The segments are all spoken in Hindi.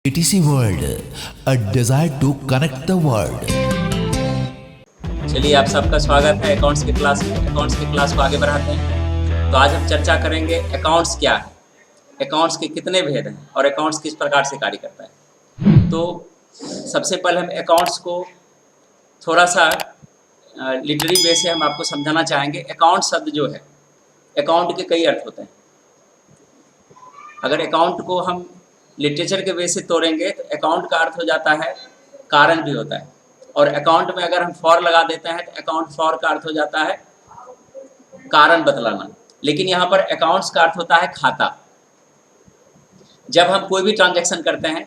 ATC World, a desire to connect the world. चलिए आप सबका स्वागत है अकाउंट्स की क्लास में। अकाउंट्स की क्लास को आगे बढ़ाते हैं। तो आज हम चर्चा करेंगे अकाउंट्स क्या है, अकाउंट्स के कितने भेद हैं और अकाउंट्स किस प्रकार से कार्य करता है। तो सबसे पहले हम अकाउंट्स को थोड़ा सा लिटरेरी वे से हम आपको समझाना चाहेंगे। अकाउंट शब्द जो है, अकाउंट के कई अर्थ होते हैं। अगर अकाउंट को हम लिटरेचर के वे से तोड़ेंगे तो अकाउंट का अर्थ हो जाता है कारण भी होता है, और अकाउंट में अगर हम फॉर लगा देते हैं तो अकाउंट फॉर का अर्थ हो जाता है कारण बतलाना। लेकिन यहाँ पर अकाउंट्स का अर्थ होता है खाता। जब हम कोई भी ट्रांजैक्शन करते हैं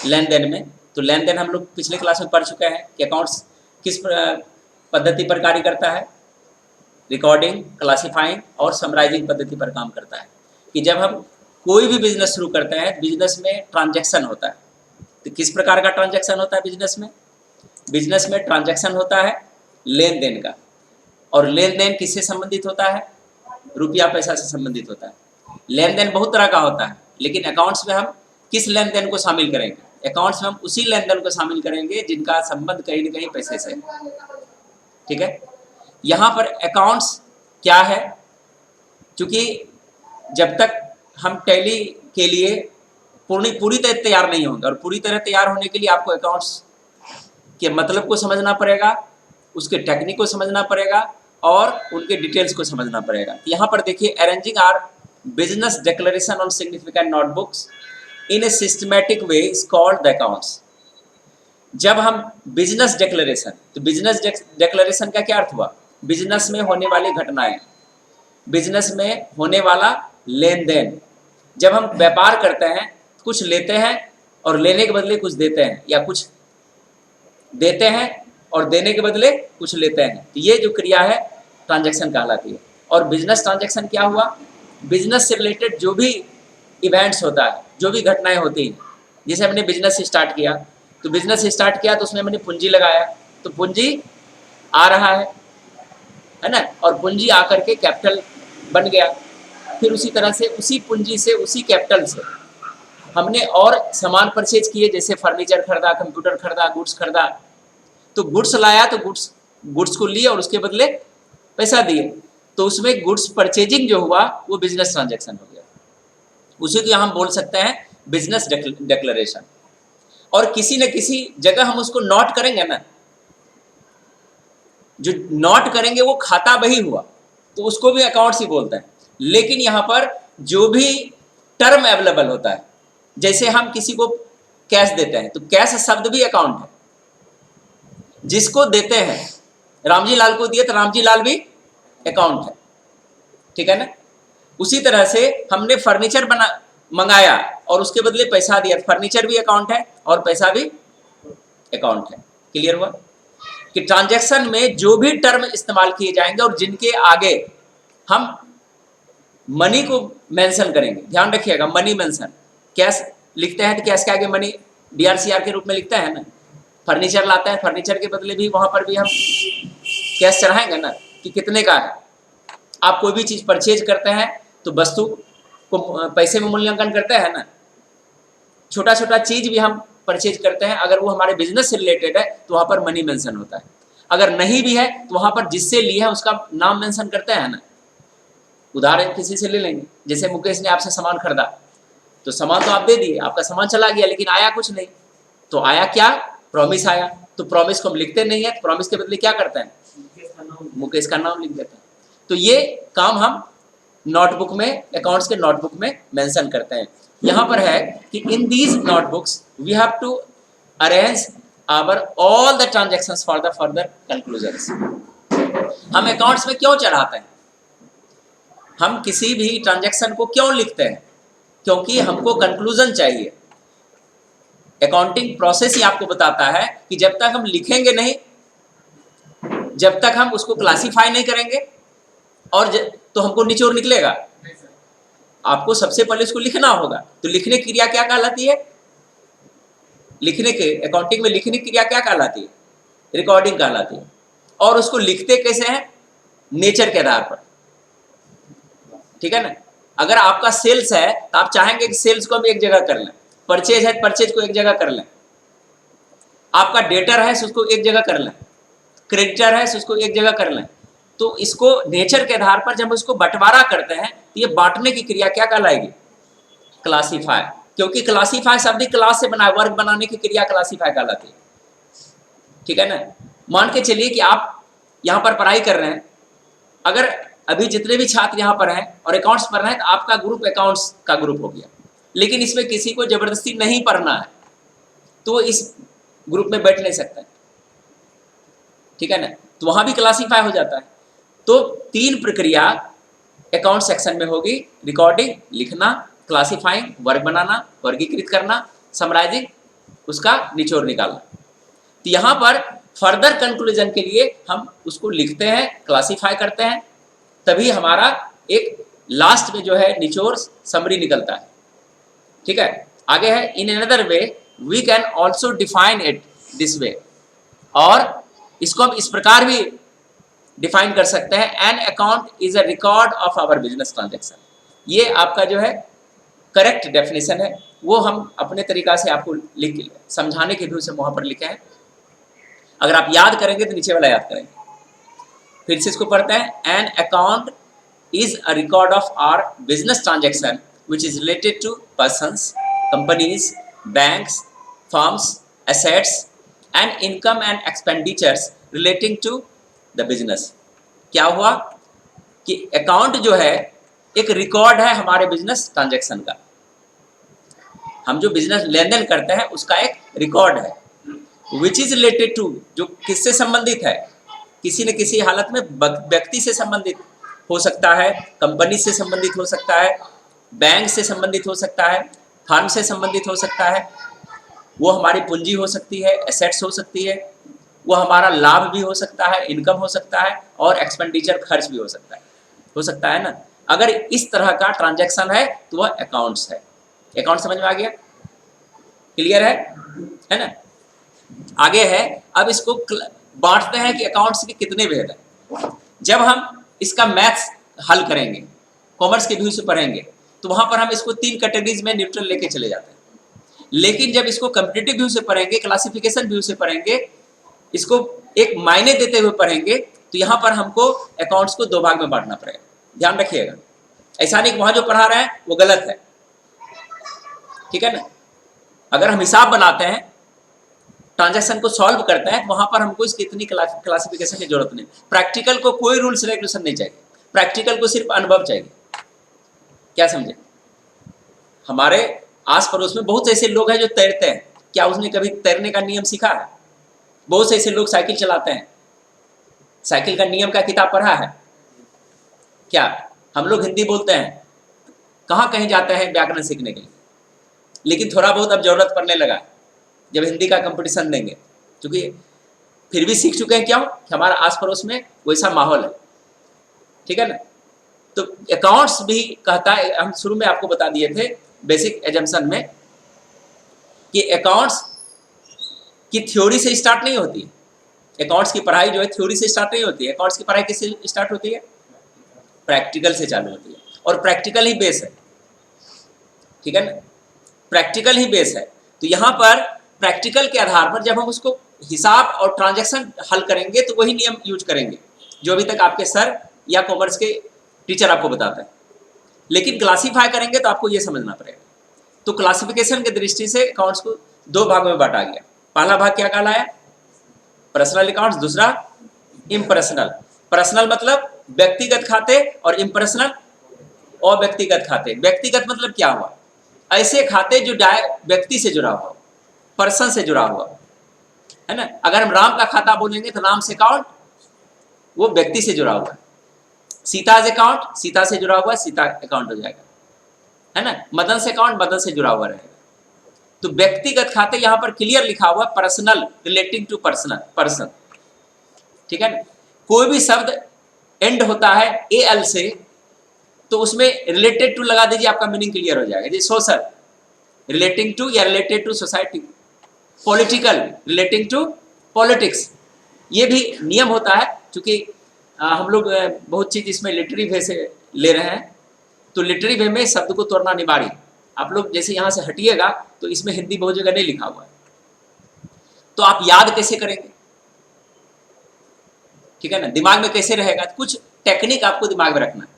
लेन देन में, तो लेन देन हम लोग पिछले क्लास में पढ़ चुके हैं कि अकाउंट्स किस पद्धति पर कार्य करता है। रिकॉर्डिंग, क्लासिफाइंग और समराइजिंग पद्धति पर काम करता है। कि जब हम कोई भी बिजनेस शुरू करते हैं, बिजनेस में ट्रांजैक्शन होता है। तो किस प्रकार का ट्रांजैक्शन होता है बिजनेस में? बिजनेस में ट्रांजैक्शन होता है लेन देन का, और लेन देन किससे संबंधित होता है? रुपया पैसा से संबंधित होता है। लेन देन बहुत तरह का होता है, लेकिन अकाउंट्स में हम किस लेन देन को शामिल करेंगे? अकाउंट्स में हम उसी लेन देन को शामिल करेंगे जिनका संबंध कहीं न कहीं पैसे से है। ठीक है, यहाँ पर अकाउंट्स क्या है? क्योंकि जब तक हम टैली के लिए पूरी तरह तैयार नहीं होंगे, और पूरी तरह तैयार होने के लिए आपको अकाउंट्स के मतलब को समझना पड़ेगा, उसके टेक्निक को समझना पड़ेगा और उनके डिटेल्स को समझना पड़ेगा। यहाँ पर देखिए, arranging are business declaration on significant notebooks in a systematic way is called the accounts. जब हम बिजनेस डिक्लेरेशन, तो बिजनेस डिक्लेरेशन का क्या अर्थ हुआ? बिजनेस में होने वाली घटनाएं, बिजनेस में होने वाला लेन देन। जब हम व्यापार करते हैं, कुछ लेते हैं और लेने के बदले कुछ देते हैं, या कुछ देते हैं और देने के बदले कुछ लेते हैं, तो ये जो क्रिया है ट्रांजैक्शन कहलाती है। और बिजनेस ट्रांजैक्शन क्या हुआ? बिजनेस से रिलेटेड जो भी इवेंट्स होता है, जो भी घटनाएं होती हैं। जैसे हमने बिजनेस स्टार्ट किया, तो बिजनेस स्टार्ट किया तो उसमें हमने पूंजी लगाया, तो पूंजी आ रहा है ना, और पूंजी आकर के कैपिटल बन गया। फिर उसी तरह से उसी पूंजी से, उसी कैपिटल से हमने और सामान परचेज किए, जैसे फर्नीचर खरीदा, कंप्यूटर खरीदा, गुड्स खरीदा। तो गुड्स लाया तो गुड्स को लिए और उसके बदले पैसा दिए, तो उसमें गुड्स परचेजिंग जो हुआ वो बिजनेस ट्रांजैक्शन हो गया। उसी को हम बोल सकते हैं बिजनेस डिक्लेरेशन। और किसी न किसी जगह हम उसको नोट करेंगे ना, जो नोट करेंगे वो खाता बही हुआ, तो उसको भी अकाउंट्स ही बोलते हैं। लेकिन यहाँ पर जो भी टर्म अवेलेबल होता है, जैसे हम किसी को कैश देते हैं, तो कैश शब्द भी अकाउंट है। जिसको देते हैं, रामजी लाल को दिए तो रामजी लाल भी अकाउंट है। ठीक है ना? उसी तरह से हमने फर्नीचर मंगाया और उसके बदले पैसा दिया, फर्नीचर भी अकाउंट है और पैसा भी अकाउंट है। क्लियर हुआ कि ट्रांजैक्शन में जो भी टर्म इस्तेमाल किए जाएंगे और जिनके आगे हम मनी को मेंशन करेंगे, ध्यान रखिएगा, मनी मेंशन। कैश लिखते हैं तो कैश के आगे मनी DRCR के रूप में लिखता है ना। फर्नीचर लाते हैं, फर्नीचर के बदले भी वहां पर भी हम कैश चढ़ाएंगे ना कि कितने का है। आप कोई भी चीज परचेज करते हैं तो वस्तु को पैसे में मूल्यांकन करते हैं ना। छोटा छोटा चीज भी हम परचेज करते हैं, अगर वो हमारे बिजनेस से रिलेटेड है तो वहां पर मनी मेंशन होता है। अगर नहीं भी है तो वहां पर जिससे लिए है उसका नाम मेंशन करते हैं ना। उदाहरण किसी से ले लेंगे, जैसे मुकेश ने आपसे सामान खरीदा, तो सामान तो आप दे दिए, आपका सामान चला गया, लेकिन आया कुछ नहीं। तो आया क्या? प्रॉमिस आया। तो प्रॉमिस को हम लिखते नहीं है, प्रॉमिस के बदले क्या करते हैं? मुकेश का नाम लिख देते हैं। तो ये काम हम नोटबुक में, अकाउंट्स के नोटबुक में मेंशन करते हैं। यहाँ पर है कि in these notebooks we have to arrange our all the transactions for the further conclusions. हम अकाउंट्स में क्यों चढ़ाते हैं? हम किसी भी ट्रांजैक्शन को क्यों लिखते हैं? क्योंकि हमको कंक्लूजन चाहिए। अकाउंटिंग प्रोसेस ही आपको बताता है कि जब तक हम लिखेंगे नहीं, जब तक हम उसको क्लासिफाई नहीं करेंगे और तो हमको निचोड़ निकलेगा। आपको सबसे पहले उसको लिखना होगा। तो लिखने की क्रिया क्या कहलाती है? लिखने के अकाउंटिंग में लिखने की क्रिया क्या कहलाती है? रिकॉर्डिंग कहलाती है। और उसको लिखते कैसे हैं? नेचर के आधार पर। ठीक है ना? अगर आपका सेल्स है तो आप चाहेंगे कि सेल्स को हम एक जगह कर लें, परचेज है, परचेज को एक जगह कर लें, आपका डेटर है उसको एक जगह कर लें, क्रेडिटर है उसको एक जगह कर लें। तो इसको नेचर के आधार पर जब इसको बंटवारा करते हैं तो ये बांटने की क्रिया क्या कहलाएगी? क्लासीफाई। क्योंकि क्लासीफाई शब्द क्लास से बना, वर्ग बनाने की क्रिया क्लासीफाई कहलाती है। ठीक है ना। मान के चलिए कि आप यहाँ पर पढ़ाई कर रहे हैं, अगर अभी जितने भी छात्र यहाँ पर हैं और अकाउंट्स पढ़ रहे हैं तो आपका ग्रुप अकाउंट्स का ग्रुप हो गया, लेकिन इसमें किसी को जबरदस्ती नहीं पढ़ना है तो वो इस ग्रुप में बैठ नहीं सकता है। ठीक है ना। तो वहां भी क्लासीफाई हो जाता है। तो 3 प्रक्रिया अकाउंट सेक्शन में होगी, रिकॉर्डिंग लिखना, क्लासीफाइंग वर्ग बनाना, वर्गीकृत करना, समराइजिंग उसका निचोड़ निकालना। तो यहाँ पर फर्दर कंक्लूजन के लिए हम उसको लिखते हैं, क्लासीफाई करते हैं, तभी हमारा एक लास्ट में जो है निचोड़ समरी निकलता है। ठीक है। आगे है in another way we can also define it this way, और इसको हम इस प्रकार भी डिफाइन कर सकते हैं, an account is a record of our business transaction. ये आपका जो है करेक्ट डेफिनेशन है, वो हम अपने तरीका से आपको लिख समझाने के भी उसे वहां पर लिखे हैं। अगर आप याद करेंगे तो नीचे वाला याद करेंगे। फिर से इसको पढ़ते हैं, an account is a record of our business transaction which is related to persons, companies, banks, firms, assets and income and expenditures relating to the business. क्या हुआ कि अकाउंट जो है एक रिकॉर्ड है हमारे बिजनेस ट्रांजैक्शन का, हम जो बिजनेस लेन देन करते हैं उसका एक रिकॉर्ड है, विच इज रिलेटेड टू, जो किससे संबंधित है, किसी न किसी हालत में व्यक्ति से संबंधित हो सकता है, कंपनी से संबंधित हो सकता है, बैंक से संबंधित हो सकता है, फर्म से संबंधित हो सकता है, वो हमारी पूंजी हो सकती है, एसेट्स हो सकती है, वो हमारा लाभ भी हो सकता है, इनकम हो सकता है, और एक्सपेंडिचर खर्च भी हो सकता है ना। अगर इस तरह का ट्रांजैक्शन है तो वह अकाउंट्स है। अकाउंट समझ में आ गया? क्लियर है ना। आगे है, अब इसको बांटते हैं कि अकाउंट्स के कितने भेद हैं। जब हम इसका मैथ्स हल करेंगे, कॉमर्स के व्यू से पढ़ेंगे, तो वहां पर हम इसको 3 कैटेगरीज में न्यूट्रल लेके चले जाते हैं। लेकिन जब इसको कंपटीटिव व्यू से पढ़ेंगे, क्लासिफिकेशन व्यू से पढ़ेंगे, इसको एक मायने देते हुए पढ़ेंगे, तो यहाँ पर हमको अकाउंट्स को 2 भाग में बांटना पड़ेगा। ध्यान रखिएगा, ऐसा नहीं कि वहां जो पढ़ा रहे हैं वो गलत है। ठीक है ना। अगर हम हिसाब बनाते हैं, ट्रांजैक्शन को सॉल्व करते हैं, तो वहां पर हमको इसकी इतनी क्लासिफिकेशन की जरूरत नहीं। प्रैक्टिकल को कोई रूल्स रेगुलेशन नहीं चाहिए, प्रैक्टिकल को सिर्फ अनुभव चाहिए। क्या समझे? हमारे आस पड़ोस में बहुत ऐसे लोग हैं जो तैरते हैं, क्या उसने कभी तैरने का नियम सीखा है? बहुत से ऐसे लोग साइकिल चलाते हैं, साइकिल का नियम का किताब पढ़ा है क्या? हम लोग हिंदी बोलते हैं, कहाँ कहीं जाते हैं व्याकरण सीखने के लिए, लेकिन थोड़ा बहुत अब जरूरत पड़ने लगा जब हिंदी का कंपटीशन देंगे, क्योंकि फिर भी सीख चुके हैं। क्यों? हमारा आस पड़ोस में वैसा माहौल है। ठीक है ना। तो अकाउंट्स भी कहता है, हम शुरू में आपको बता दिए थे बेसिक एजम्पशन में, कि अकाउंट्स की थ्योरी से स्टार्ट नहीं होती है। अकाउंट्स की पढ़ाई जो है थ्योरी से स्टार्ट नहीं होती है। अकाउंट्स की पढ़ाई किससे स्टार्ट होती है? प्रैक्टिकल से चालू होती है, और प्रैक्टिकल ही बेस है। ठीक है ना। प्रैक्टिकल ही बेस है। तो यहाँ पर प्रैक्टिकल के आधार पर जब हम उसको हिसाब और ट्रांजैक्शन हल करेंगे तो वही नियम यूज करेंगे जो अभी तक आपके सर या कॉमर्स के टीचर आपको बताते हैं। लेकिन क्लासीफाई करेंगे तो आपको ये समझना पड़ेगा। तो क्लासिफिकेशन की दृष्टि से अकाउंट्स को 2 भाग में बांटा गया। पहला भाग क्या कहलाया? पर्सनल अकाउंट्स, दूसरा इम्पर्सनल। पर्सनल मतलब व्यक्तिगत खाते, और इम्पर्सनल अव्यक्तिगत खाते। व्यक्तिगत मतलब क्या हुआ? ऐसे खाते जो व्यक्ति से जुड़ा हुआ, पर्सन से जुड़ा हुआ है ना। अगर हम राम का खाता बोलेंगे तो राम से अकाउंट वो व्यक्ति से जुड़ा हुआ है। सीता से अकाउंट सीता से जुड़ा हुआ है, सीता अकाउंट हो जाएगा, है ना। मदन से अकाउंट मदन से जुड़ा हुआ रहेगा। तो व्यक्तिगत खाते यहां पर क्लियर लिखा हुआ पर्सनल, रिलेटिंग टू पर्सन। ठीक है ना। कोई भी शब्द एंड होता है एल से, तो उसमें रिलेटेड टू लगा दीजिए, आपका मीनिंग क्लियर हो जाएगा। जैसे सोशल रिलेटिंग टू या related to society, political relating to politics. ये भी नियम होता है, क्योंकि हम लोग बहुत चीज इसमें लिटरेरी वे से ले रहे हैं, तो लिटरेरी वे में शब्द को तोड़ना अनिवार्य। आप लोग जैसे यहाँ से हटिएगा तो इसमें हिंदी बहुत जगह नहीं लिखा हुआ है, तो आप याद कैसे करेंगे? ठीक है ना, दिमाग में कैसे रहेगा? कुछ टेक्निक आपको दिमाग में रखना है,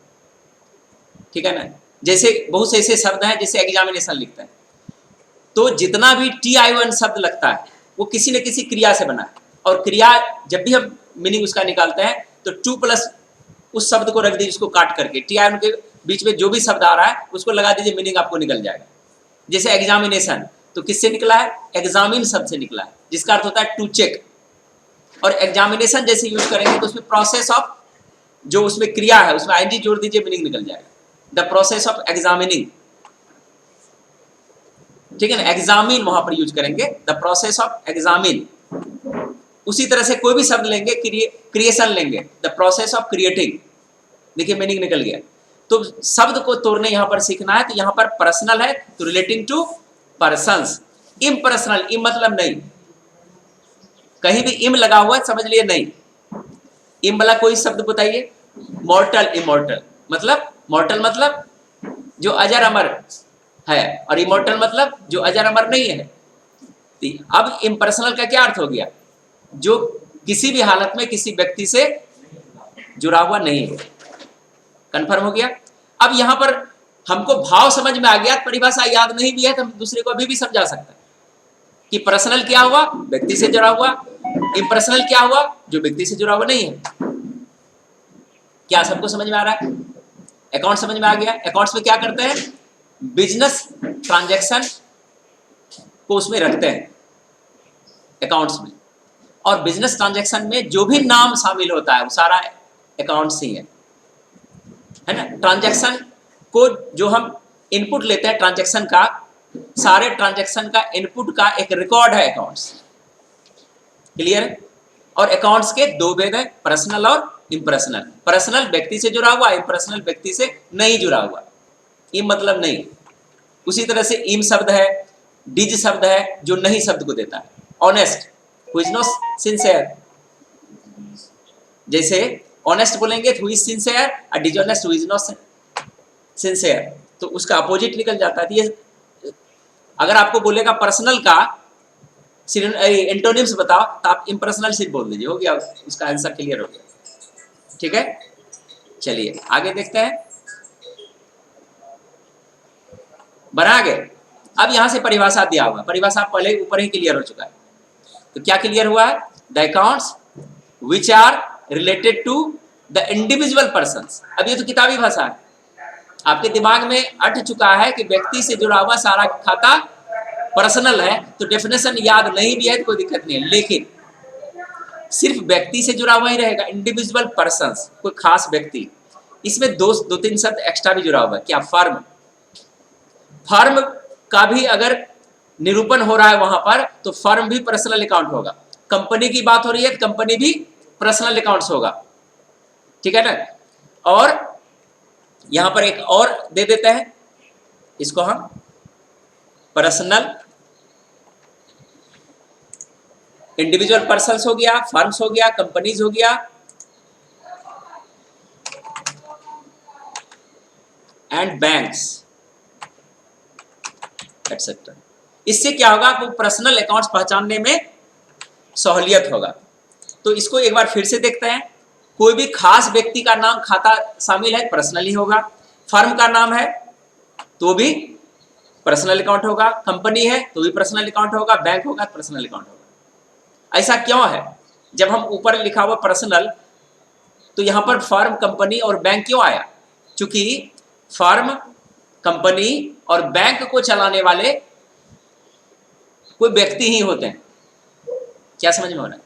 ठीक है ना। जैसे बहुत से ऐसे शब्द हैं जैसे एग्जामिनेशन लिखते हैं, तो जितना भी TI1 शब्द लगता है वो किसी न किसी क्रिया से बना है, और क्रिया जब भी हम मीनिंग उसका निकालते हैं तो 2+ उस शब्द को रख दीजिए, उसको काट करके TI1 के बीच में जो भी शब्द आ रहा है उसको लगा दीजिए, मीनिंग आपको निकल जाएगा। जैसे एग्जामिनेशन तो किससे निकला है? एग्जामिन शब्द से निकला है, जिसका अर्थ होता है टू चेक। और एग्जामिनेशन जैसे यूज करेंगे तो उसमें प्रोसेस ऑफ, जो उसमें क्रिया है उसमें ING जोड़ दीजिए, मीनिंग निकल जाएगा, द प्रोसेस ऑफ एग्जामिनिंग, ठीक है ना। एग्जामिन वहां पर यूज करेंगे, द प्रोसेस ऑफ एग्जामिन। उसी तरह से कोई भी शब्द लेंगे, क्रिएशन लेंगे, द प्रोसेस ऑफ क्रिएटिंग, देखिए मीनिंग निकल गया। तो शब्द को तोड़ने यहां पर सीखना है, तो यहां पर पर्सनल है तो रिलेटिंग टू पर्सन्स। इम्पर्सनल, इम मतलब नहीं, कहीं भी इम लगा हुआ है समझ लिए नहीं। इम वाला कोई शब्द बताइए। मॉर्टल, इमॉर्टल मतलब, मॉर्टल मतलब जो अजर अमर है, और इमॉर्टल मतलब जो अजर अमर नहीं है। अब इम्पर्सनल का क्या अर्थ हो गया? जो किसी भी हालत में किसी व्यक्ति से जुड़ा हुआ नहीं है। कंफर्म हो गया। अब यहां पर हमको भाव समझ में आ गया, परिभाषा याद नहीं भी है तो हम दूसरे को अभी भी समझा सकते हैं कि पर्सनल क्या हुआ? व्यक्ति से जुड़ा हुआ। इम्पर्सनल क्या हुआ? जो व्यक्ति से जुड़ा हुआ नहीं है। क्या सबको समझ में आ रहा है? अकाउंट समझ में आ गया। अकाउंट्स में क्या करते हैं? बिजनेस ट्रांजैक्शन को उसमें रखते हैं अकाउंट्स में, और बिजनेस ट्रांजैक्शन में जो भी नाम शामिल होता है वो सारा अकाउंट्स ही है ना। ट्रांजैक्शन को जो हम इनपुट लेते हैं ट्रांजैक्शन का, सारे ट्रांजैक्शन का इनपुट का एक रिकॉर्ड है अकाउंट्स। क्लियर है? और अकाउंट्स के दो भेद है, पर्सनल और इम्पर्सनल। पर्सनल व्यक्ति से जुड़ा हुआ, इम्पर्सनल व्यक्ति से नहीं जुड़ा हुआ। इम मतलब नहीं। उसी तरह से इम शब्द है, डिज शब्द है जो नहीं शब्द को देता है। Honest, who is not sincere. जैसे ऑनेस्ट बोलेंगे हु इज सिंसियर, और डिजऑनेस्ट हु इज नॉट सिंसियर, तो उसका अपोजिट निकल जाता है। ये अगर आपको बोलेगा पर्सनल का एंटोनिम्स बताओ तो आप इम्पर्सनल सिर्फ बोल दीजिए, हो गया, उसका आंसर क्लियर हो गया। ठीक है, चलिए आगे देखते हैं। बना गए। अब यहां से परिभाषा दिया हुआ, परिभाषा पहले ऊपर ही क्लियर हो चुका है। तो क्या क्लियर हुआ है? The accounts which are related to the individual persons. अब ये तो किताबी भाषा है, आपके दिमाग में अट चुका है कि व्यक्ति से जुड़ा हुआ सारा खाता पर्सनल है, तो डेफिनेशन याद नहीं भी है तो कोई दिक्कत नहीं है, लेकिन सिर्फ व्यक्ति से जुड़ा हुआ ही रहेगा, इंडिविजुअल पर्सन्स, कोई खास व्यक्ति। इसमें दो तीन शब्द एक्स्ट्रा भी जुड़ा हुआ है। क्या? फर्म। फर्म का भी अगर निरूपण हो रहा है वहां पर, तो फर्म भी पर्सनल अकाउंट होगा। कंपनी की बात हो रही है तो कंपनी भी पर्सनल अकाउंट्स होगा, ठीक है ना। और यहां पर एक और दे देते हैं, इसको हम पर्सनल इंडिविजुअल पर्सन्स हो गया, फर्म्स हो गया, कंपनीज हो गया, एंड बैंक्स एटसेट्रा। इससे क्या होगा? आपको पर्सनल अकाउंट्स पहचानने में सहूलियत होगा। तो इसको एक बार फिर से देखते हैं। कोई भी खास व्यक्ति का नाम खाता शामिल है, पर्सनल ही होगा। फर्म का नाम है तो भी पर्सनल अकाउंट होगा, कंपनी है तो भी पर्सनल अकाउंट होगा, बैंक होगा तो पर्सनल अकाउंट होगा। ऐसा क्यों है? जब हम ऊपर लिखा हुआ पर्सनल, तो यहां पर फर्म, कंपनी और बैंक क्यों आया? क्योंकि फर्म, कंपनी और बैंक को चलाने वाले कोई व्यक्ति ही होते हैं। क्या समझ में हो रहा है?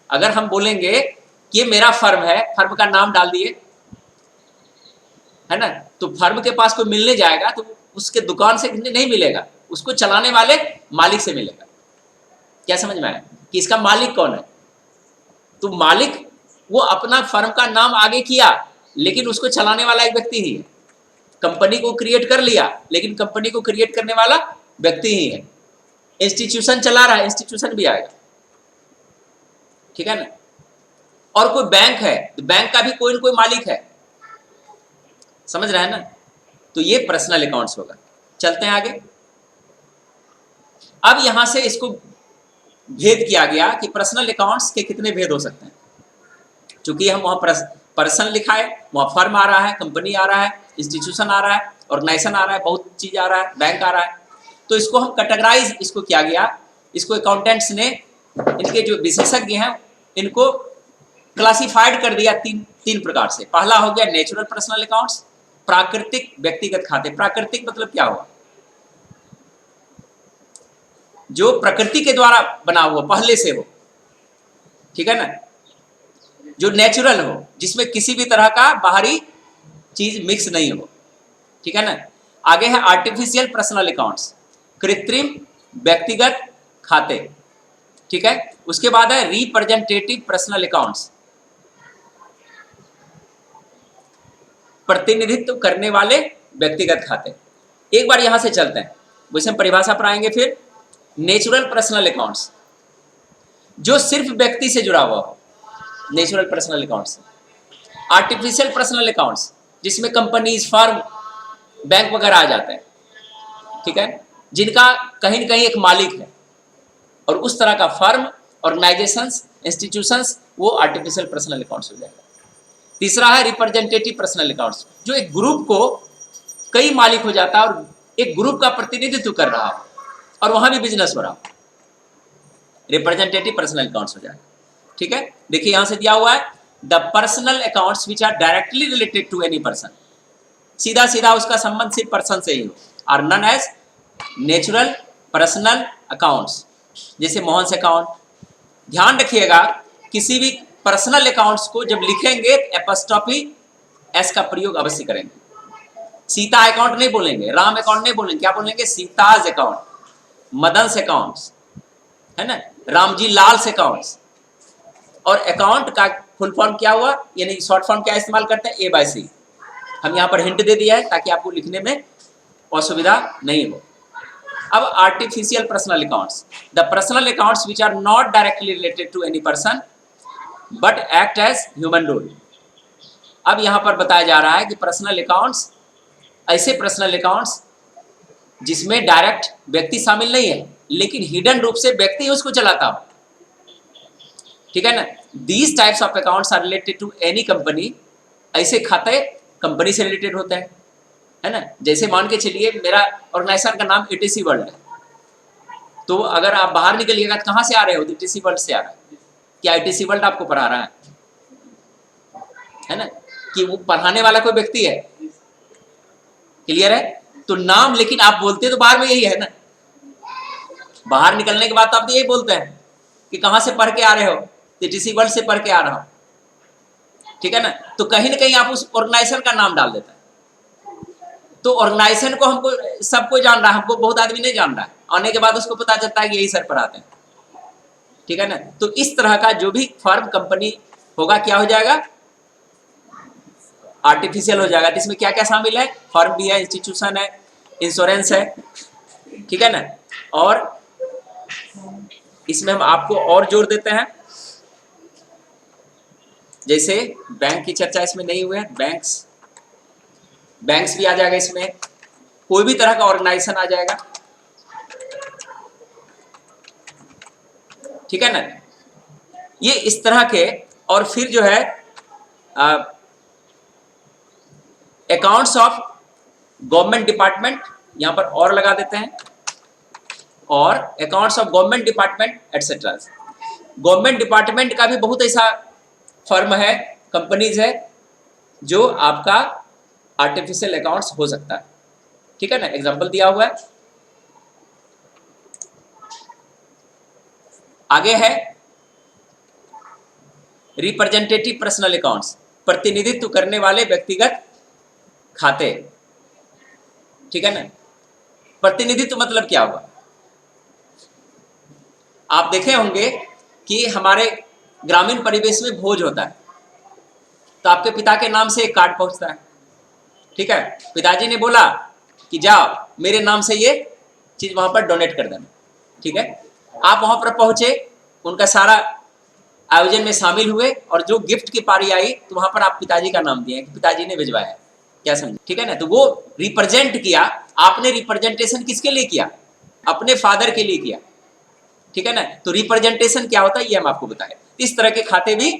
अगर हम बोलेंगे कि ये मेरा फर्म है, फर्म का नाम डाल दिए, है ना, तो फर्म के पास कोई मिलने जाएगा तो उसके दुकान से नहीं मिलेगा, उसको चलाने वाले मालिक से मिलेगा। क्या समझ में आया कि इसका मालिक कौन है? तो मालिक वो अपना फर्म का नाम आगे किया, लेकिन उसको चलाने वाला एक व्यक्ति ही है। कंपनी को क्रिएट कर लिया, लेकिन कंपनी को क्रिएट करने वाला व्यक्ति ही है। इंस्टीट्यूशन चला रहा है, इंस्टीट्यूशन भी आएगा, ठीक है ना। और कोई बैंक है तो बैंक का भी कोई न कोई मालिक है, समझ रहे हैं ना। तो ये पर्सनल अकाउंट्स होगा। चलते हैं आगे। अब यहां से इसको भेद किया गया कि पर्सनल अकाउंट्स के कितने भेद हो सकते हैं। चूंकि हम वहां पर्सन लिखा है, वहां फर्म आ रहा है, कंपनी आ रहा है, इंस्टीट्यूशन आ रहा है, ऑर्गेनाइजेशन आ रहा है, बहुत चीज आ रहा है, बैंक आ रहा है, तो इसको हम कैटेगराइज इसको किया गया। इसको अकाउंटेंट्स ने, इनके जो विशेषज्ञ हैं, इनको क्लासिफाइड कर दिया तीन प्रकार से। पहला हो गया नेचुरल पर्सनल अकाउंट्स, प्राकृतिक व्यक्तिगत खाते। प्राकृतिक मतलब क्या हुआ? जो प्रकृति के द्वारा बना हुआ, पहले से हो, ठीक है ना, जो नेचुरल हो, जिसमें किसी भी तरह का बाहरी चीज मिक्स नहीं हो, ठीक है ना। आगे है आर्टिफिशियल पर्सनल अकाउंट्स, कृत्रिम व्यक्तिगत खाते, ठीक है। उसके बाद है रिप्रेजेंटेटिव पर्सनल अकाउंट्स, प्रतिनिधित्व करने वाले व्यक्तिगत खाते। एक बार यहां से चलते हैं, वैसे हम परिभाषा पर आएंगे फिर। नेचुरल पर्सनल अकाउंट्स, जो सिर्फ व्यक्ति से जुड़ा हुआ हो, natural personal accounts. Artificial personal accounts, जिसमें कंपनीज, फर्म, बैंक वगैरह आ जाते हैं, ठीक है, जिनका कहीं न कहीं एक मालिक है, और उस तरह का फर्म, ऑर्गेनाइजेशंस, इंस्टीट्यूशंस, वो आर्टिफिशियल पर्सनल अकाउंट्स हो जाएगा। तीसरा है रिप्रेजेंटेटिव पर्सनल अकाउंट्स, जो एक ग्रुप को कई मालिक हो जाता है और एक ग्रुप का प्रतिनिधित्व कर रहा हो और वहां भी बिजनेस हो रहा हो, रिप्रेजेंटेटिव पर्सनल अकाउंट्स हो जाएगा, ठीक है। देखिए यहां से दिया हुआ है the personal accounts which are directly related to any person, सीधा सीधा उसका संबंध सिर्फ पर्सन से ही हो, are known as natural personal accounts, जैसे मोहन अकाउंट। ध्यान रखिएगा, किसी भी पर्सनल अकाउंट्स को जब लिखेंगे एपॉस्ट्रोफी एस का प्रयोग अवश्य करेंगे। सीता अकाउंट नहीं बोलेंगे, राम अकाउंट नहीं बोलेंगे, क्या बोलेंगे? सीताज अकाउंट, मदन अकाउंट्स, है ना, रामजी लाल अकाउंट्स। और अकाउंट का फुल फॉर्म क्या हुआ, यानी शॉर्ट फॉर्म क्या इस्तेमाल करते हैं? A/C। हम यहाँ पर हिंट दे दिया है ताकि आपको लिखने में असुविधा नहीं हो। अब artificial personal accounts, the personal accounts which are not directly related to any person but act as human role. अब यहां पर बताया जा रहा है कि पर्सनल अकाउंट्स, ऐसे पर्सनल अकाउंट्स जिसमें डायरेक्ट व्यक्ति शामिल नहीं है, लेकिन हिडन रूप से व्यक्ति उसको चलाता हो, ठीक है ना। These types of accounts are related to any company, ऐसे खाते कंपनी से रिलेटेड होते हैं, है ना। जैसे मान के चलिए मेरा ऑर्गेनाइजेशन का नाम ETC वर्ल्ड है, तो अगर आप बाहर निकलिएगा तो कहाँ से आ रहे हो? ETC वर्ल्ड से आ रहा है। क्या ETC वर्ल्ड आपको पढ़ा रहा है ना, कि वो पढ़ाने वाला कोई व्यक्ति है? क्लियर है? तो नाम, लेकिन आप बोलते तो बाहर में यही है ना, बाहर निकलने के बाद तो आप तो यही बोलते हैं कि कहाँ से पढ़ के आ रहे हो? ETC वर्ल्ड से पढ़ के आ रहा हूं, ठीक है ना। तो कहीं ना कहीं आप उस ऑर्गेनाइजेशन का नाम डाल देता है, तो ऑर्गेनाइजेशन को हमको सब कोई जान रहा है, हमको बहुत आदमी नहीं जान रहा है, आने के बाद उसको पता चलता है कि यही सर पढ़ाते हैं, ठीक है ना। तो इस तरह का जो भी फर्म, कंपनी होगा, क्या हो जाएगा? आर्टिफिशियल हो जाएगा। तो इसमें क्या क्या शामिल है? फर्म भी है, इंस्टीट्यूशन है, इंश्योरेंस है, ठीक है ना। और इसमें हम आपको और जोड़ देते हैं, जैसे बैंक की चर्चा इसमें नहीं हुई है, बैंक्स भी आ जाएगा इसमें, कोई भी तरह का ऑर्गेनाइजेशन आ जाएगा, ठीक है ना। ये इस तरह के। और फिर जो है अकाउंट्स ऑफ गवर्नमेंट डिपार्टमेंट, यहां पर और लगा देते हैं, और accounts of government department etcetera. Government department का भी बहुत ऐसा फर्म है, कंपनीज है, जो आपका आर्टिफिशियल अकाउंट्स हो सकता है, ठीक है ना। एग्जांपल दिया हुआ है, आगे है रिप्रेजेंटेटिव पर्सनल अकाउंट्स, प्रतिनिधित्व करने वाले व्यक्तिगत खाते, ठीक है ना। प्रतिनिधित्व मतलब क्या हुआ? आप देखे होंगे कि हमारे ग्रामीण परिवेश में भोज होता है, तो आपके पिता के नाम से एक कार्ड पहुंचता है, ठीक है। पिताजी ने बोला कि जाओ मेरे नाम से ये चीज वहां पर डोनेट कर देना, ठीक है। आप वहां पर पहुंचे, उनका सारा आयोजन में शामिल हुए, और जो गिफ्ट की पारी आई तो वहां पर आप पिताजी का नाम दिए कि पिताजी ने भिजवाया, क्या समझे, ठीक है ना। तो वो रिप्रेजेंट किया आपने रिप्रेजेंटेशन किसके लिए किया? अपने फादर के लिए किया, ठीक है ना। तो रिप्रेजेंटेशन क्या होता है ये हम आपको बताएं। इस तरह के खाते भी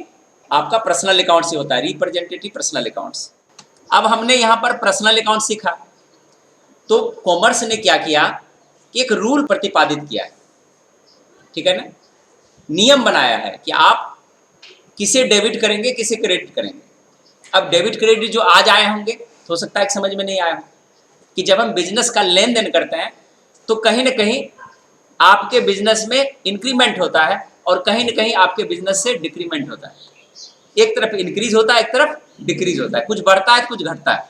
आपका पर्सनल अकाउंट से होता है, रिप्रेजेंटेटिव पर्सनल अकाउंट्स। अब हमने यहाँ पर पर्सनल अकाउंट सीखा, तो कॉमर्स ने क्या किया कि एक रूल प्रतिपादित किया है, ठीक है ना, नियम बनाया है कि आप किसे डेबिट करेंगे, किसे क्रेडिट करेंगे। अब डेबिट क्रेडिट जो आज आए होंगे तो हो सकता है कि समझ में नहीं आया हो कि जब हम बिजनेस का लेन देन करते हैं तो कहीं ना कहीं आपके बिजनेस में इंक्रीमेंट होता है और कहीं ना कहीं आपके बिजनेस से डिक्रीमेंट होता है। एक तरफ इंक्रीज होता है, एक तरफ डिक्रीज होता है, कुछ बढ़ता है कुछ घटता है।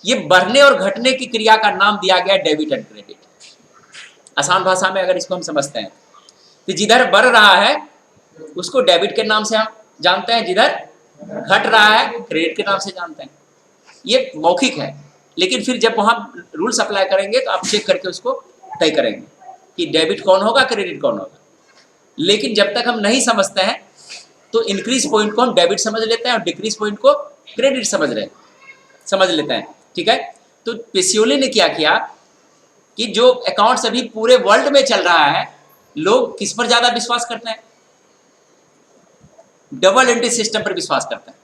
ये बढ़ने और घटने की क्रिया का नाम दिया गया डेबिट एंड क्रेडिट। आसान भाषा में अगर इसको हम समझते हैं कि जिधर बढ़ रहा है उसको डेबिट के नाम से हम जानते हैं, जिधर घट रहा है क्रेडिट के नाम से जानते हैं। ये मौखिक है, लेकिन फिर जब वहां रूल्स अप्लाई करेंगे तो आप चेक करके उसको तय करेंगे कि डेबिट कौन होगा, क्रेडिट कौन होगा। लेकिन जब तक हम नहीं समझते हैं तो इंक्रीज पॉइंट को हम डेबिट समझ लेते हैं और डिक्रीज पॉइंट को क्रेडिट समझ लेते हैं, ठीक है। तो पेसियोली ने क्या किया कि जो अकाउंट्स अभी पूरे वर्ल्ड में चल रहा है, लोग किस पर ज्यादा विश्वास करते हैं? डबल एंट्री सिस्टम पर विश्वास करते हैं।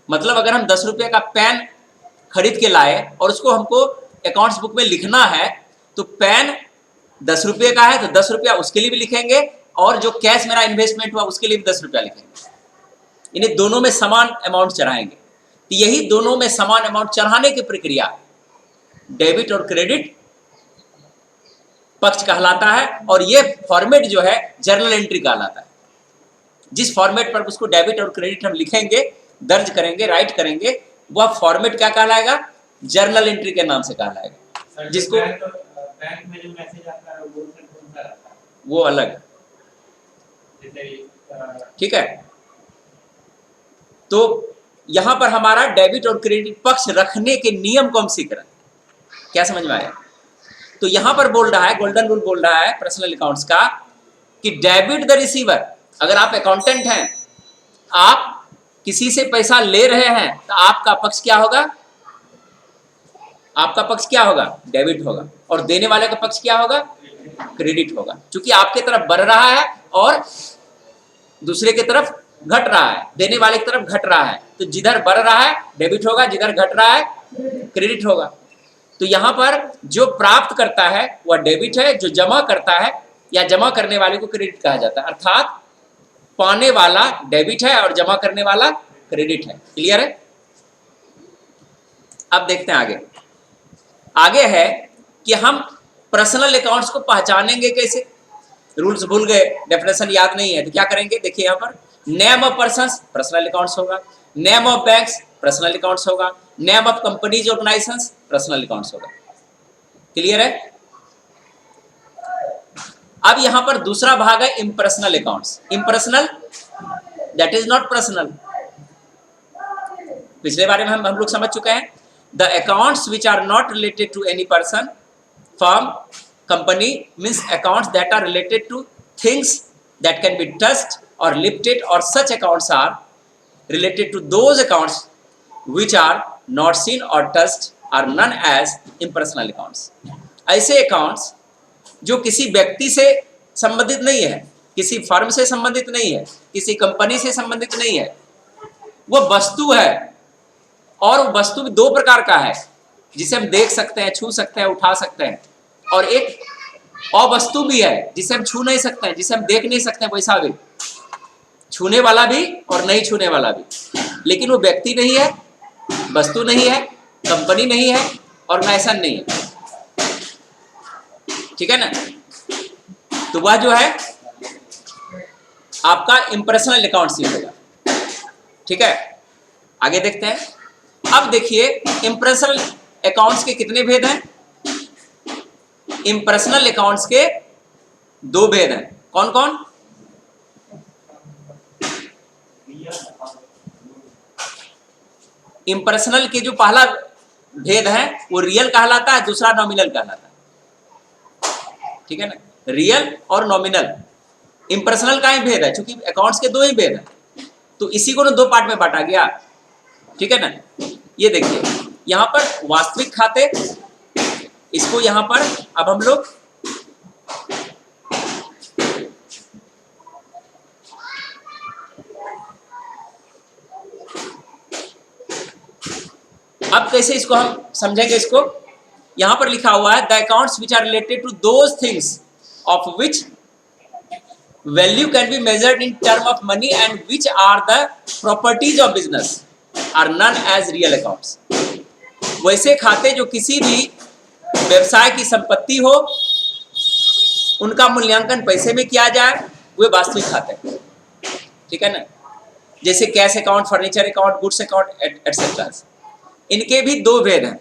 मतलब अगर हम 10 रुपये का पेन खरीद के लाए और उसको हमको अकाउंट्स बुक में लिखना है तो पेन 10 रुपये का है तो 10 रुपया उसके लिए भी लिखेंगे और जो कैश मेरा इन्वेस्टमेंट हुआ उसके लिए भी 10 रुपया लिखेंगे। इन्हें दोनों में समान अमाउंट चढ़ाएंगे। तो यही दोनों में समान अमाउंट चढ़ाने की प्रक्रिया डेबिट और क्रेडिट पक्ष कहलाता है। और ये फॉर्मेट जो है जर्नल एंट्री कहलाता है। जिस फॉर्मेट पर उसको डेबिट और क्रेडिट हम लिखेंगे, दर्ज करेंगे, राइट करेंगे, वह फॉर्मेट क्या कहलाएगा? जर्नल एंट्री के नाम से कहलाएगा। जिसको बैंक में जो मैसेज आता है वो सर कौन सा आता है? वो अलग है, ठीक है। तो यहां पर हमारा डेबिट और क्रेडिट पक्ष रखने के नियम को हम सीख रहे हैं। क्या समझ में आया? तो यहां पर बोल रहा है, गोल्डन रूल बोल रहा है पर्सनल अकाउंट्स का कि डेबिट द रिसीवर। अगर आप अकाउंटेंट हैं, आप किसी से पैसा ले रहे हैं तो आपका पक्ष क्या होगा? आपका पक्ष क्या होगा? डेबिट होगा। और देने वाले का पक्ष क्या होगा? क्रेडिट होगा। क्योंकि आपके तरफ बढ़ रहा है और दूसरे की तरफ घट रहा है, देने वाले की तरफ घट रहा है। तो जिधर बढ़ रहा है डेबिट होगा, जिधर घट रहा है क्रेडिट होगा। तो यहां पर जो प्राप्त करता है वह डेबिट है, जो जमा करता है या जमा करने वाले को क्रेडिट कहा जाता है। अर्थात पाने वाला डेबिट है और जमा करने वाला क्रेडिट है। क्लियर है? अब देखते हैं आगे। आगे है कि हम पर्सनल अकाउंट्स को पहचानेंगे कैसे? रूल्स भूल गए, डेफिनेशन याद नहीं है तो क्या करेंगे? देखिए यहाँ पर name of persons personal accounts होगा, name of banks personal accounts होगा, name of companies organisations personal accounts होगा। क्लियर है? अब यहां पर दूसरा भाग है impersonal accounts. Impersonal that is not personal. पिछले बारे में हम लोग समझ चुके हैं। The accounts which are not related to any person, firm, company means accounts that are related to things that can be touched और लिफ्टेड, और such accounts are related to those accounts which are not seen और touched are known as impersonal accounts. ऐसे अकाउंट्स जो किसी व्यक्ति से संबंधित नहीं है, किसी फर्म से संबंधित नहीं है, किसी कंपनी से संबंधित नहीं है, वह वस्तु है। और वो वस्तु भी दो प्रकार का है, जिसे हम देख सकते हैं, छू सकते हैं, उठा सकते हैं, और एक अवस्तु भी है जिसे हम छू नहीं सकते हैं, जिसे हम देख नहीं सकते हैं, वैसा भी छूने वाला भी और नहीं छूने वाला भी। लेकिन वो व्यक्ति नहीं है, वस्तु नहीं है, कंपनी नहीं है, ऑर्गेनाइजेशन नहीं है। ठीक है ना? तो वह जो है आपका इम्पर्सनल अकाउंट्स होगा। ठीक है, आगे देखते हैं। अब देखिए इम्पर्सनल अकाउंट्स के कितने भेद हैं? इम्पर्सनल अकाउंट्स के दो भेद हैं। कौन कौन? इम्पर्सनल के जो पहला भेद है वो रियल कहलाता है, दूसरा नॉमिनल कहलाता है। ठीक है ना? रियल और नॉमिनल। इम्पर्सनल का ही भेद है, क्योंकि अकाउंट्स के दो ही भेद हैं, तो इसी को ना दो पार्ट में बांटा गया। ठीक है ना? ये देखिए यहाँ पर वास्तविक खाते इसको यहां पर अब हम लोग अब कैसे इसको हम समझेंगे। इसको यहां पर लिखा हुआ है the accounts which are related to those things of which value can be measured in term of money and which are the properties of business are known as real accounts. वैसे खाते जो किसी भी व्यवसाय की संपत्ति हो, उनका मूल्यांकन पैसे में किया जाए, वे वास्तविक खाते हैं। ठीक है ना। जैसे cash account, furniture account, goods account etcetera. इनके भी दो भेद हैं।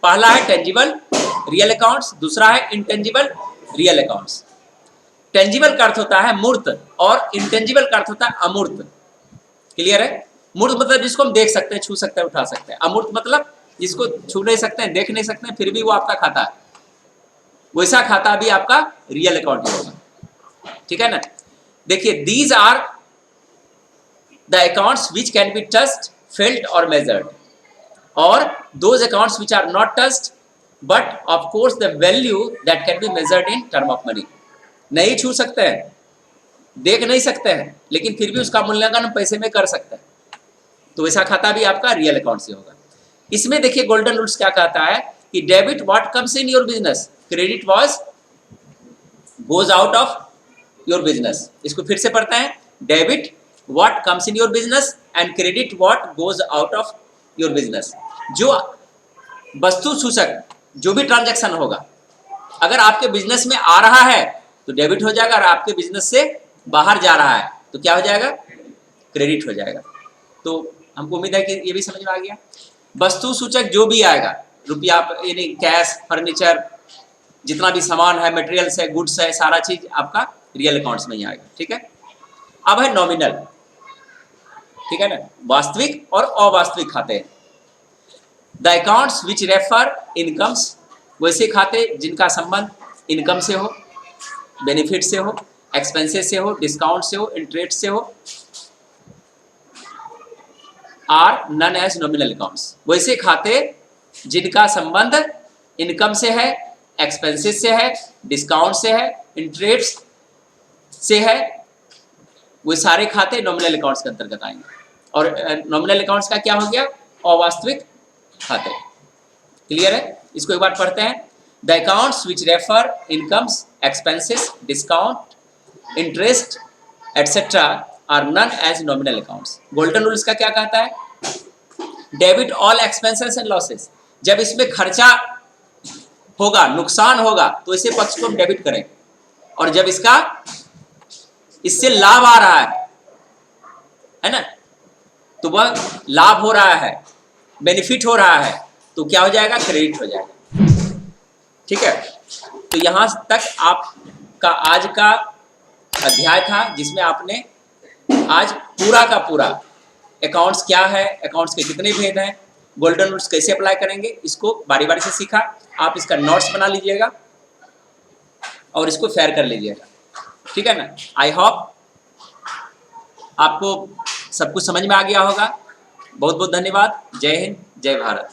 पहला है टेंजिबल रियल अकाउंट्स, दूसरा है इंटेंजिबल रियल अकाउंट्स। टेंजिबल का अर्थ होता है मूर्त और इंटेंजिबल का अर्थ होता है अमूर्त। क्लियर है। मूर्त मतलब जिसको हम देख सकते हैं, छू सकते हैं, उठा सकते हैं। अमूर्त मतलब जिसको छू नहीं सकते हैं, देख नहीं सकते हैं, फिर भी वो आपका खाता है। वैसा खाता भी आपका रियल अकाउंट होगा। ठीक है ना। देखिए these are the accounts which can be touched, felt और measured, or those accounts which are not touched but of course the value that can be measured in term of money। नहीं छू सकते हैं, देख नहीं सकते हैं, लेकिन फिर भी उसका मूल्यांकन हम पैसे में कर सकते हैं। तो ऐसा खाता भी आपका रियल अकाउंट से होगा। इसमें देखिए गोल्डन रूल्स क्या कहता है कि debit what comes in your business, credit was goes out of your business. इसको फिर से पढ़ते हैं। Debit what comes in your business and credit what goes out of your business. जो वस्तु सूचक जो भी ट्रांजैक्शन होगा, अगर आपके बिजनेस में आ रहा है तो डेबिट हो जाएगा, और आपके बिजनेस से बाहर जा रहा है तो क्या हो जाएगा, क्रेडिट हो जाएगा। तो हमको उम्मीद है कि ये भी समझ में आ गया। वस्तु सूचक जो भी आएगा, रुपया यानी कैश, फर्नीचर, जितना भी सामान है, मटेरियल्स है, गुड्स है, सारा चीज आपका रियल अकाउंट्स में ही आएगा। ठीक है। अब है नॉमिनल। ठीक है ना। वास्तविक और अवास्तविक खाते हैं। The accounts which refer incomes, वैसे खाते जिनका संबंध इनकम से हो, बेनिफिट से हो, एक्सपेंसेस से हो, डिस्काउंट से हो, इंटरेस्ट से हो, are known as nominal accounts. वैसे खाते जिनका संबंध इनकम से है, एक्सपेंसेस से है, डिस्काउंट से है, इंटरेस्ट से है, वो सारे खाते नॉमिनल अकाउंट्स के अंतर्गत आएंगे। और नॉमिनल अकाउंट्स का क्या हो गया, अवास्तविक खाते। क्लियर है। इसको एक बार पढ़ते हैं। The accounts which refer incomes, expenses, discount, interest etcetera are known as nominal accounts. Golden rules का क्या कहता है, debit all expenses and losses. जब इसमें खर्चा होगा, नुकसान होगा, तो इसे पक्ष को हम डेबिट करें, और जब इससे लाभ आ रहा है ना, तो वह लाभ हो रहा है, बेनिफिट हो रहा है, तो क्या हो जाएगा, क्रेडिट हो जाएगा। ठीक है। तो यहां तक आपका आज का अध्याय था, जिसमें आपने आज पूरा का पूरा अकाउंट्स क्या है, अकाउंट्स के कितने भेद हैं, गोल्डन रूल्स कैसे अप्लाई करेंगे, इसको बारी बारी से सीखा। आप इसका नोट्स बना लीजिएगा और इसको शेयर कर लीजिएगा। ठीक है ना। आई होप आपको सब कुछ समझ में आ गया होगा। बहुत बहुत धन्यवाद। जय हिंद, जय भारत।